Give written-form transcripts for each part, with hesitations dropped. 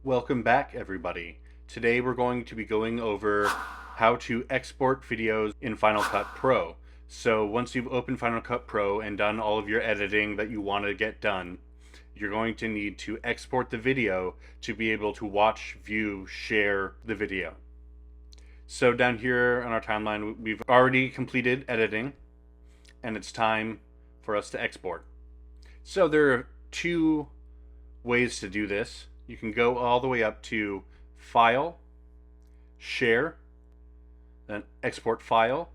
Welcome back, everybody. Today we're going to be going over how to export videos in Final Cut Pro. So once you've opened Final Cut Pro and done all of your editing that you want to get done, you're going to need to export the video to be able to watch, view, share the video. So down here on our timeline, we've already completed editing, and it's time for us to export. So there are two ways to do this. You can go all the way up to File, Share, then Export File,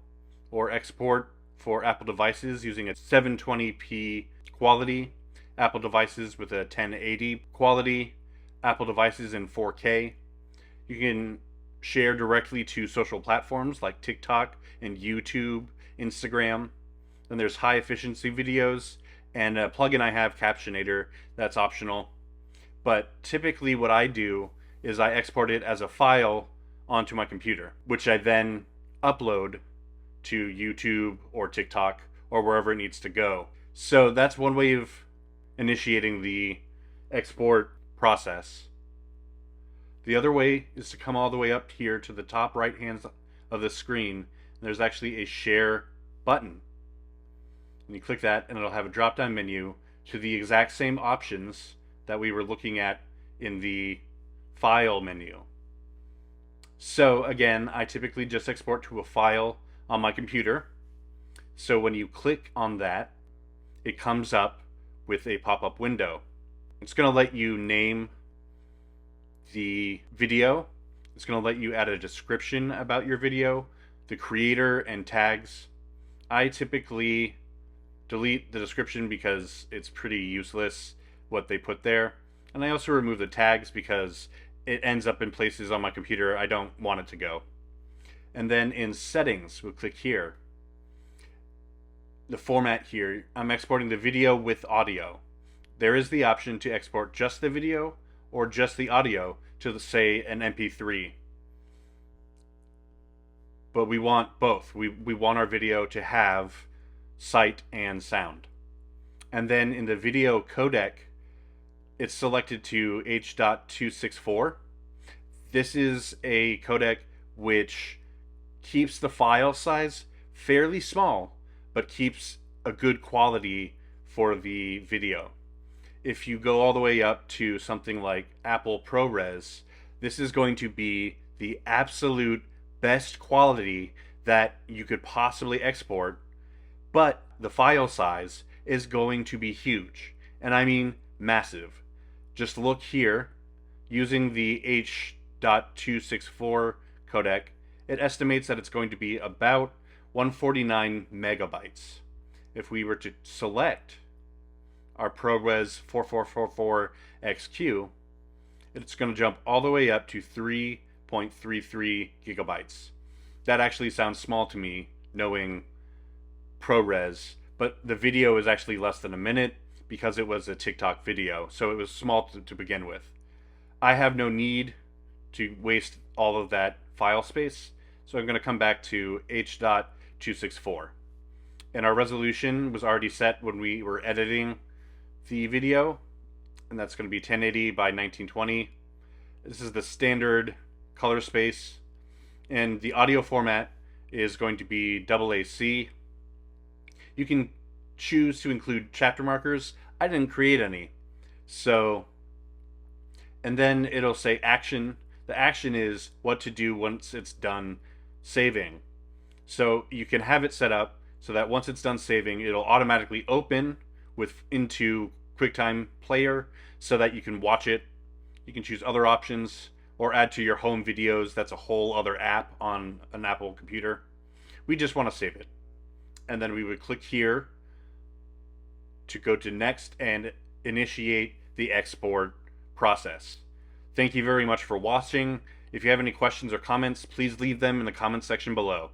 or export for Apple devices using a 720p quality, Apple devices with a 1080 quality, Apple devices in 4K. You can share directly to social platforms like TikTok and YouTube, Instagram. Then there's high efficiency videos and a plugin I have, Captionator, that's optional. But typically what I do is I export it as a file onto my computer, which I then upload to YouTube or TikTok or wherever it needs to go. So that's one way of initiating the export process. The other way is to come all the way up here to the top right hand of the screen. And there's actually a share button. And you click that and it'll have a drop down menu to the exact same options that we were looking at in the file menu. So again, I typically just export to a file on my computer. So when you click on that, it comes up with a pop-up window. It's going to let you name the video. It's going to let you add a description about your video, the creator, and tags. I typically delete the description because it's pretty useless what they put there. And I also remove the tags because it ends up in places on my computer I don't want it to go. And then in settings, we'll click here. The format here, I'm exporting the video with audio. There is the option to export just the video or just the audio to, say, an MP3. But we want both. We want our video to have sight and sound. And then in the video codec, it's selected to H.264. This is a codec which keeps the file size fairly small, but keeps a good quality for the video. If you go all the way up to something like Apple ProRes, this is going to be the absolute best quality that you could possibly export, but the file size is going to be huge. And I mean massive. Just look here, using the H.264 codec, it estimates that it's going to be about 149 megabytes. If we were to select our ProRes 4444XQ, it's going to jump all the way up to 3.33 gigabytes. That actually sounds small to me, knowing ProRes, but the video is actually less than a minute because it was a TikTok video, so it was small to begin with. I have no need to waste all of that file space, so I'm going to come back to H.264. And our resolution was already set when we were editing the video, and that's going to be 1080 by 1920. This is the standard color space, and the audio format is going to be AAC. You can choose to include chapter markers. I didn't create any. So, and then it'll say action. The action is what to do once it's done saving. So you can have it set up so that once it's done saving, it'll automatically open into QuickTime Player so that you can watch it. You can choose other options or add to your home videos. That's a whole other app on an Apple computer. We just want to save it. And then we would click here to go to next and initiate the export process. Thank you very much for watching. If you have any questions or comments, please leave them in the comment section below.